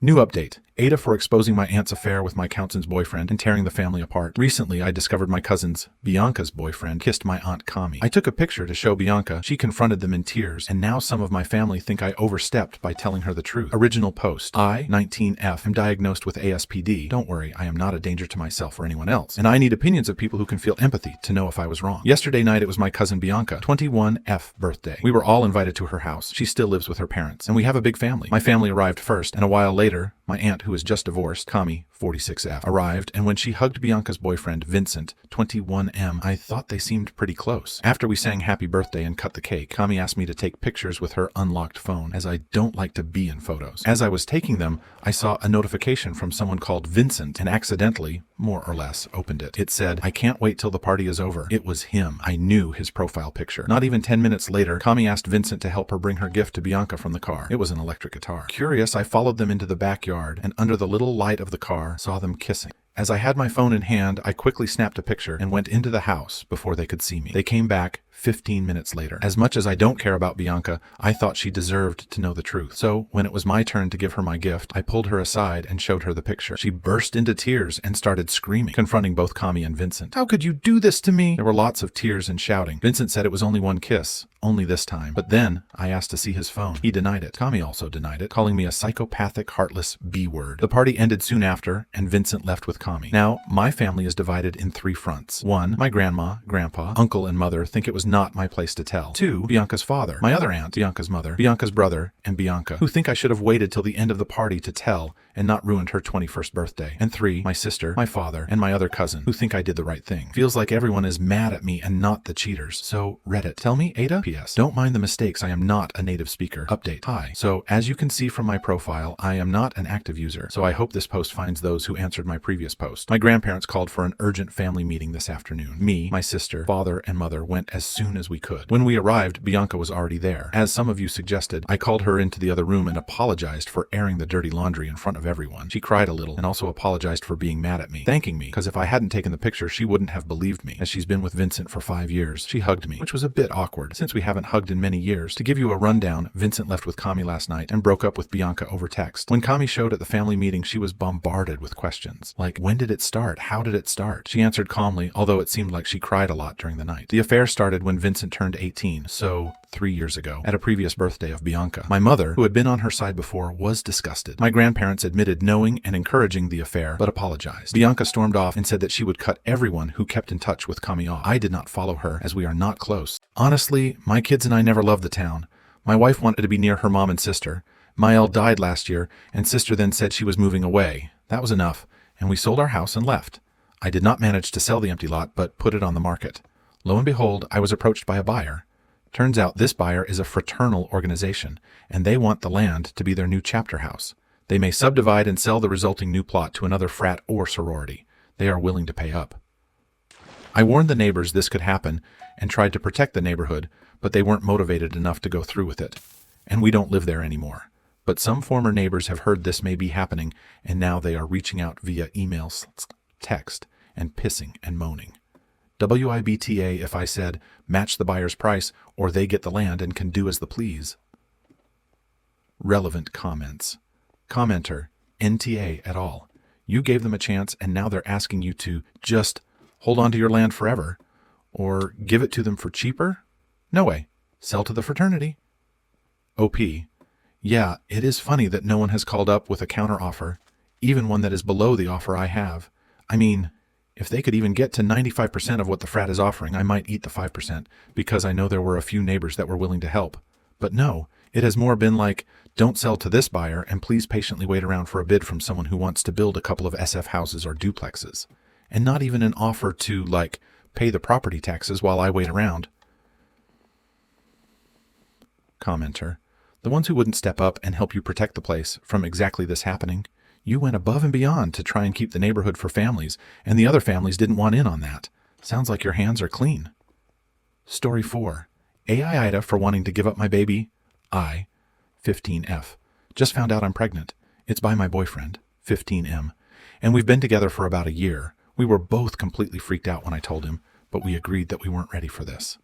New update. AITAH for exposing my aunt's affair with my counsin's boyfriend and tearing the family apart. Recently, I discovered my cousin's, Bianca's boyfriend, kissed my aunt Kami. I took a picture to show Bianca. She confronted them in tears, and now some of my family think I overstepped by telling her the truth. Original post. I, 19F, am diagnosed with ASPD. Don't worry, I am not a danger to myself or anyone else. And I need opinions of people who can feel empathy to know if I was wrong. Yesterday night, it was my cousin Bianca, 21F, birthday. We were all invited to her house. She still lives with her parents, and we have a big family. My family arrived first, and a while later, my aunt, who is just divorced, Kami, 46F, arrived, and when she hugged Bianca's boyfriend, Vincent, 21M, I thought they seemed pretty close. After we sang happy birthday and cut the cake, Kami asked me to take pictures with her unlocked phone, as I don't like to be in photos. As I was taking them, I saw a notification from someone called Vincent and accidentally, more or less, opened it. It said, "I can't wait till the party is over." It was him. I knew his profile picture. Not even 10 minutes later, Kami asked Vincent to help her bring her gift to Bianca from the car. It was an electric guitar. Curious, I followed them into the backyard, and under the little light of the car, saw them kissing. As I had my phone in hand, I quickly snapped a picture and went into the house before they could see me. They came back 15 minutes later. As much as I don't care about Bianca, I thought she deserved to know the truth. So, when it was my turn to give her my gift, I pulled her aside and showed her the picture. She burst into tears and started screaming, confronting both Kami and Vincent. "How could you do this to me?" There were lots of tears and shouting. Vincent said it was only one kiss, only this time. But then, I asked to see his phone. He denied it. Kami also denied it, calling me a psychopathic, heartless B-word. The party ended soon after, and Vincent left with Kami. Now, my family is divided in 3 fronts. 1, my grandma, grandpa, uncle, and mother think it was not my place to tell. 2, Bianca's father, my other aunt, Bianca's mother, Bianca's brother, and Bianca, who think I should have waited till the end of the party to tell and not ruined her 21st birthday. And 3, my sister, my father, and my other cousin, who think I did the right thing. Feels like everyone is mad at me and not the cheaters. So, Reddit, tell me, AITAH? PS, don't mind the mistakes, I am not a native speaker. Update. Hi. So, as you can see from my profile, I am not an active user, so I hope this post finds those who answered my previous post. My grandparents called for an urgent family meeting this afternoon. Me, my sister, father, and mother went as soon as we could. When we arrived, Bianca was already there. As some of you suggested, I called her into the other room and apologized for airing the dirty laundry in front of everyone. She cried a little and also apologized for being mad at me, thanking me, because if I hadn't taken the picture, she wouldn't have believed me, as she's been with Vincent for 5 years. She hugged me, which was a bit awkward, since we haven't hugged in many years. To give you a rundown, Vincent left with Kami last night and broke up with Bianca over text. When Kami showed at the family meeting, she was bombarded with questions, like, when did it start? How did it start? She answered calmly, although it seemed like she cried a lot during the night. The affair started when Vincent turned 18, so 3 years ago, at a previous birthday of Bianca. My mother, who had been on her side before, was disgusted. My grandparents admitted knowing and encouraging the affair, but apologized. Bianca stormed off and said that she would cut everyone who kept in touch with Kami off. I did not follow her, as we are not close. Honestly, my kids and I never loved the town. My wife wanted to be near her mom and sister. Mael died last year, and sister then said she was moving away. That was enough, and we sold our house and left. I did not manage to sell the empty lot, but put it on the market. Lo and behold, I was approached by a buyer. Turns out this buyer is a fraternal organization, and they want the land to be their new chapter house. They may subdivide and sell the resulting new plot to another frat or sorority. They are willing to pay up. I warned the neighbors this could happen and tried to protect the neighborhood, but they weren't motivated enough to go through with it. And we don't live there anymore. But some former neighbors have heard this may be happening, and now they are reaching out via emails, text, and pissing and moaning. WIBTA if I said, match the buyer's price, or they get the land and can do as they please. Relevant comments. Commenter, NTA et al. You gave them a chance and now they're asking you to just hold on to your land forever, or give it to them for cheaper? No way. Sell to the fraternity. OP. Yeah, it is funny that no one has called up with a counter offer, even one that is below the offer I have. I mean, if they could even get to 95% of what the frat is offering, I might eat the 5%, because I know there were a few neighbors that were willing to help. But no, it has more been like, don't sell to this buyer, and please patiently wait around for a bid from someone who wants to build a couple of SF houses or duplexes. And not even an offer to, like, pay the property taxes while I wait around. Commenter. The ones who wouldn't step up and help you protect the place from exactly this happening. You went above and beyond to try and keep the neighborhood for families, and the other families didn't want in on that. Sounds like your hands are clean. Story 4. AITAH for wanting to give up my baby. I, 15F. Just found out I'm pregnant. It's by my boyfriend, 15M. And we've been together for about a year. We were both completely freaked out when I told him, but we agreed that we weren't ready for this.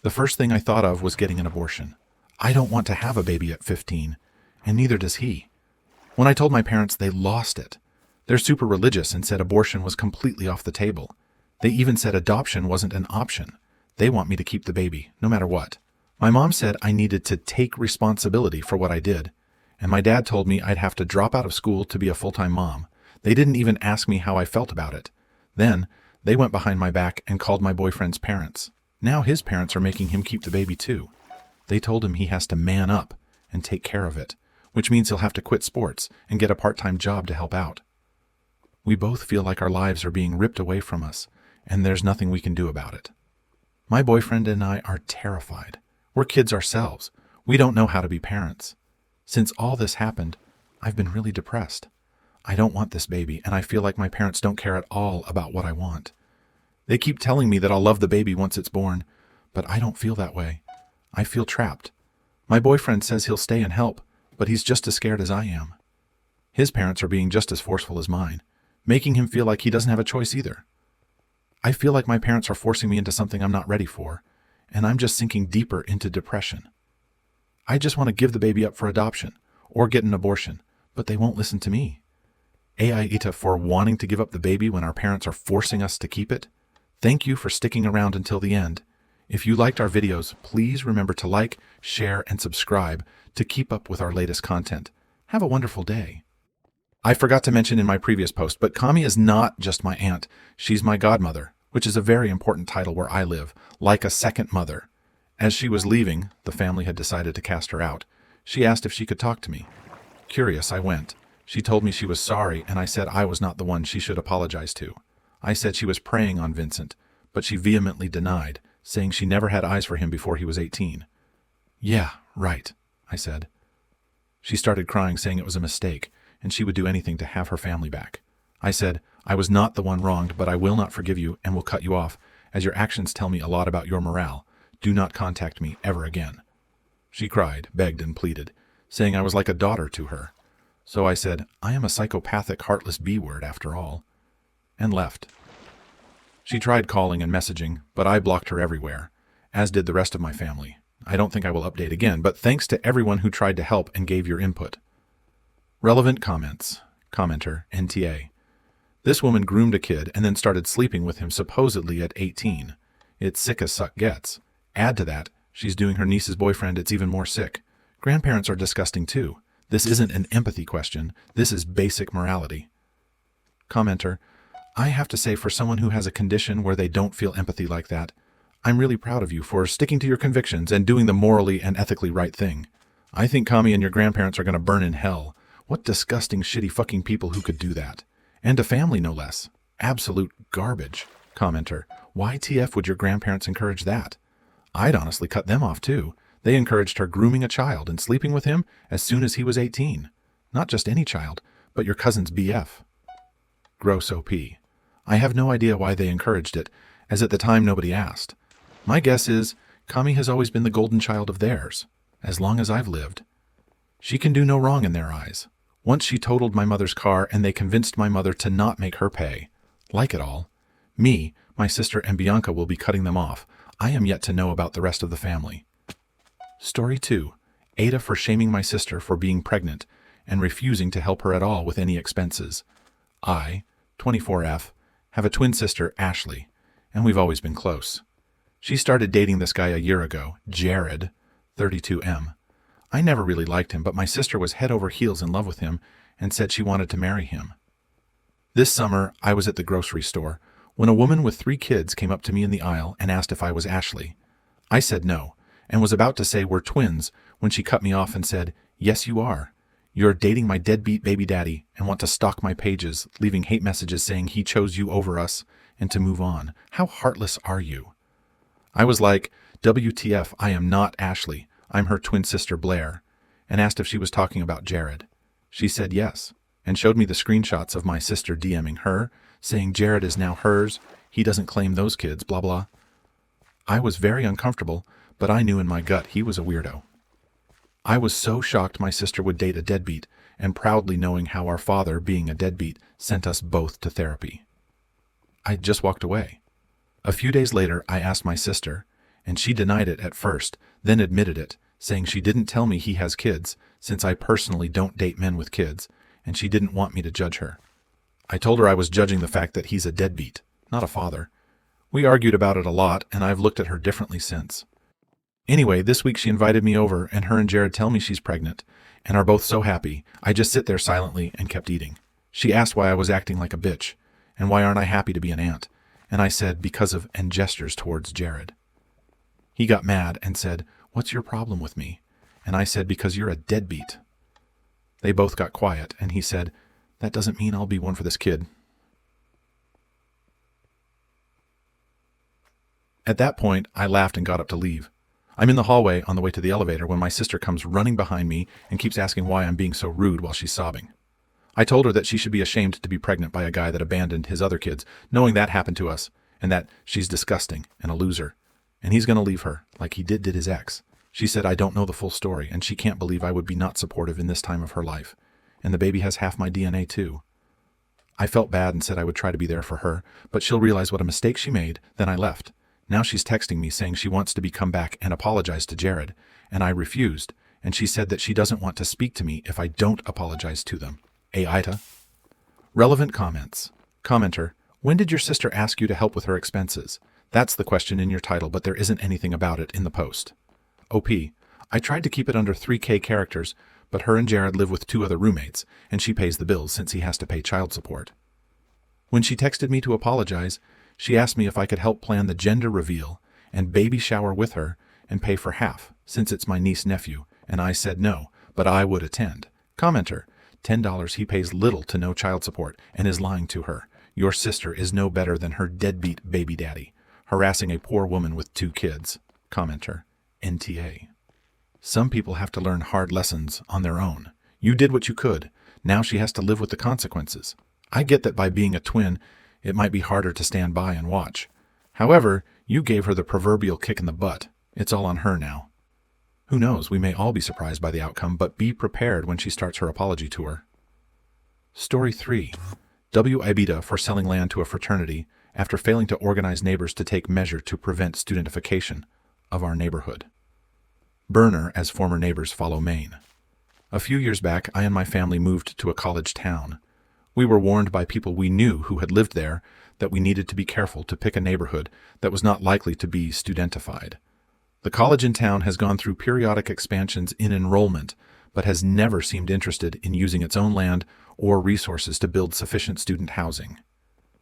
The first thing I thought of was getting an abortion. I don't want to have a baby at 15, and neither does he. When I told my parents, they lost it. They're super religious and said abortion was completely off the table. They even said adoption wasn't an option. They want me to keep the baby, no matter what. My mom said I needed to take responsibility for what I did. And my dad told me I'd have to drop out of school to be a full-time mom. They didn't even ask me how I felt about it. Then, they went behind my back and called my boyfriend's parents. Now his parents are making him keep the baby too. They told him he has to man up and take care of it, which means he'll have to quit sports and get a part-time job to help out. We both feel like our lives are being ripped away from us, and there's nothing we can do about it. My boyfriend and I are terrified. We're kids ourselves. We don't know how to be parents. Since all this happened, I've been really depressed. I don't want this baby, and I feel like my parents don't care at all about what I want. They keep telling me that I'll love the baby once it's born, but I don't feel that way. I feel trapped. My boyfriend says he'll stay and help, but he's just as scared as I am. His parents are being just as forceful as mine, making him feel like he doesn't have a choice either. I feel like my parents are forcing me into something I'm not ready for, and I'm just sinking deeper into depression. I just want to give the baby up for adoption or get an abortion, but they won't listen to me. AITAH for wanting to give up the baby when our parents are forcing us to keep it. Thank you for sticking around until the end. If you liked our videos, please remember to like, share, and subscribe to keep up with our latest content. Have a wonderful day. I forgot to mention in my previous post, but Kami is not just my aunt. She's my godmother, which is a very important title where I live, like a second mother. As she was leaving, the family had decided to cast her out. She asked if she could talk to me. Curious, I went. She told me she was sorry, and I said I was not the one she should apologize to. I said she was preying on Vincent, but she vehemently denied, saying she never had eyes for him before he was 18. Yeah, right, I said. She started crying, saying it was a mistake, and she would do anything to have her family back. I said, I was not the one wronged, but I will not forgive you and will cut you off, as your actions tell me a lot about your morale. Do not contact me ever again. She cried, begged, and pleaded, saying I was like a daughter to her. So I said, I am a psychopathic, heartless B-word after all, and left. She tried calling and messaging, but I blocked her everywhere, as did the rest of my family. I don't think I will update again, but thanks to everyone who tried to help and gave your input. Relevant comments. Commenter, NTA. This woman groomed a kid and then started sleeping with him supposedly at 18. It's sick as suck gets. Add to that, she's doing her niece's boyfriend, it's even more sick. Grandparents are disgusting too. This isn't an empathy question. This is basic morality. Commenter, I have to say, for someone who has a condition where they don't feel empathy like that, I'm really proud of you for sticking to your convictions and doing the morally and ethically right thing. I think Kami and your grandparents are going to burn in hell. What disgusting, shitty fucking people who could do that. And a family, no less. Absolute garbage. Commenter, why TF would your grandparents encourage that? I'd honestly cut them off too. They encouraged her grooming a child and sleeping with him as soon as he was 18. Not just any child, but your cousin's BF. Gross OP. I have no idea why they encouraged it, as at the time nobody asked. My guess is, Kami has always been the golden child of theirs, as long as I've lived. She can do no wrong in their eyes. Once she totaled my mother's car and they convinced my mother to not make her pay. Like it all. Me, my sister, and Bianca will be cutting them off. I am yet to know about the rest of the family. Story 2. AITAH for shaming my sister for being pregnant and refusing to help her at all with any expenses. I, 24F, have a twin sister, Ashley, and we've always been close. She started dating this guy a year ago, Jared, 32M. I never really liked him, but my sister was head over heels in love with him and said she wanted to marry him. This summer, I was at the grocery store when a woman with 3 kids came up to me in the aisle and asked if I was Ashley. I said no, and was about to say we're twins when she cut me off and said, yes, you are. You're dating my deadbeat baby daddy and want to stalk my pages, leaving hate messages saying he chose you over us and to move on. How heartless are you? I was like, WTF, I am not Ashley. I'm her twin sister Blair, and asked if she was talking about Jared. She said yes, and showed me the screenshots of my sister DMing her, saying Jared is now hers, he doesn't claim those kids, blah blah. I was very uncomfortable, but I knew in my gut he was a weirdo. I was so shocked my sister would date a deadbeat, and proudly knowing how our father, being a deadbeat, sent us both to therapy. I just walked away. A few days later, I asked my sister, and she denied it at first, then admitted it, saying she didn't tell me he has kids, since I personally don't date men with kids, and she didn't want me to judge her. I told her I was judging the fact that he's a deadbeat, not a father. We argued about it a lot, and I've looked at her differently since. Anyway, this week she invited me over, and her and Jared tell me she's pregnant, and are both so happy. I just sit there silently and kept eating. She asked why I was acting like a bitch, and why aren't I happy to be an aunt, and I said because of, and gestures towards Jared. He got mad and said, "What's your problem with me?" And I said, "Because you're a deadbeat." They both got quiet, and he said, "That doesn't mean I'll be one for this kid." At that point, I laughed and got up to leave. I'm in the hallway on the way to the elevator when my sister comes running behind me and keeps asking why I'm being so rude while she's sobbing. I told her that she should be ashamed to be pregnant by a guy that abandoned his other kids, knowing that happened to us, and that she's disgusting and a loser, and he's going to leave her, like he did his ex. She said I don't know the full story, and she can't believe I would be not supportive in this time of her life, and the baby has half my DNA too. I felt bad and said I would try to be there for her, but she'll realize what a mistake she made. Then I left. Now she's texting me saying she wants to come back and apologize to Jared, and I refused, and she said that she doesn't want to speak to me if I don't apologize to them. AITAH. Relevant comments. Commenter: when did your sister ask you to help with her expenses? That's the question in your title, but there isn't anything about it in the post. OP: I tried to keep it under 3K characters, but her and Jared live with 2 other roommates, and she pays the bills since he has to pay child support. When she texted me to apologize, she asked me if I could help plan the gender reveal and baby shower with her and pay for half, since it's my niece-nephew, and I said no, but I would attend. Commenter: $10 he pays little to no child support and is lying to her. Your sister is no better than her deadbeat baby daddy, harassing a poor woman with 2 kids. Commenter: NTA. Some people have to learn hard lessons on their own. You did what you could. Now she has to live with the consequences. I get that by being a twin, it might be harder to stand by and watch. However, you gave her the proverbial kick in the butt. It's all on her now. Who knows, we may all be surprised by the outcome, but be prepared when she starts her apology tour. Story 3. AITAH for selling land to a fraternity after failing to organize neighbors to take measure to prevent studentification of our neighborhood. Burner as former neighbors follow Maine. A few years back, I and my family moved to a college town. We were warned by people we knew who had lived there that we needed to be careful to pick a neighborhood that was not likely to be studentified. The college in town has gone through periodic expansions in enrollment, but has never seemed interested in using its own land or resources to build sufficient student housing.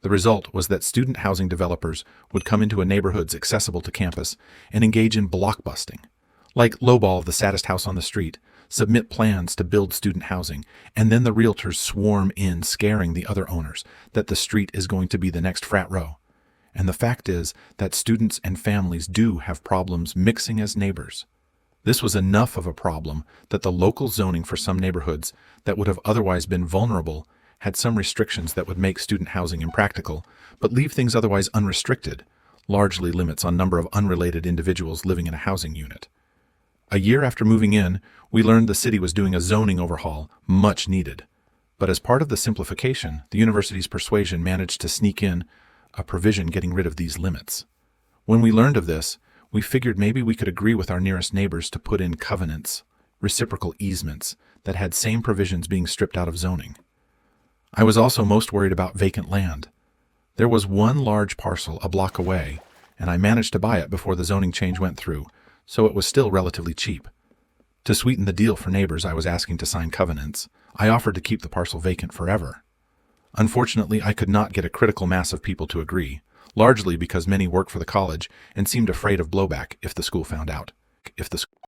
The result was that student housing developers would come into a neighborhoods accessible to campus and engage in blockbusting, like lowball the saddest house on the street, submit plans to build student housing, and then the realtors swarm in, scaring the other owners that the street is going to be the next frat row. And the fact is that students and families do have problems mixing as neighbors. This was enough of a problem that the local zoning for some neighborhoods that would have otherwise been vulnerable had some restrictions that would make student housing impractical, but leave things otherwise unrestricted, largely limits on number of unrelated individuals living in a housing unit. A year after moving in, we learned the city was doing a zoning overhaul, much needed. But as part of the simplification, the university's persuasion managed to sneak in a provision getting rid of these limits. When we learned of this, we figured maybe we could agree with our nearest neighbors to put in covenants, reciprocal easements, that had same provisions being stripped out of zoning. I was also most worried about vacant land. There was one large parcel a block away, and I managed to buy it before the zoning change went through, so it was still relatively cheap. To sweeten the deal for neighbors I was asking to sign covenants, I offered to keep the parcel vacant forever. Unfortunately, I could not get a critical mass of people to agree, largely because many work for the college and seemed afraid of blowback if the school found out.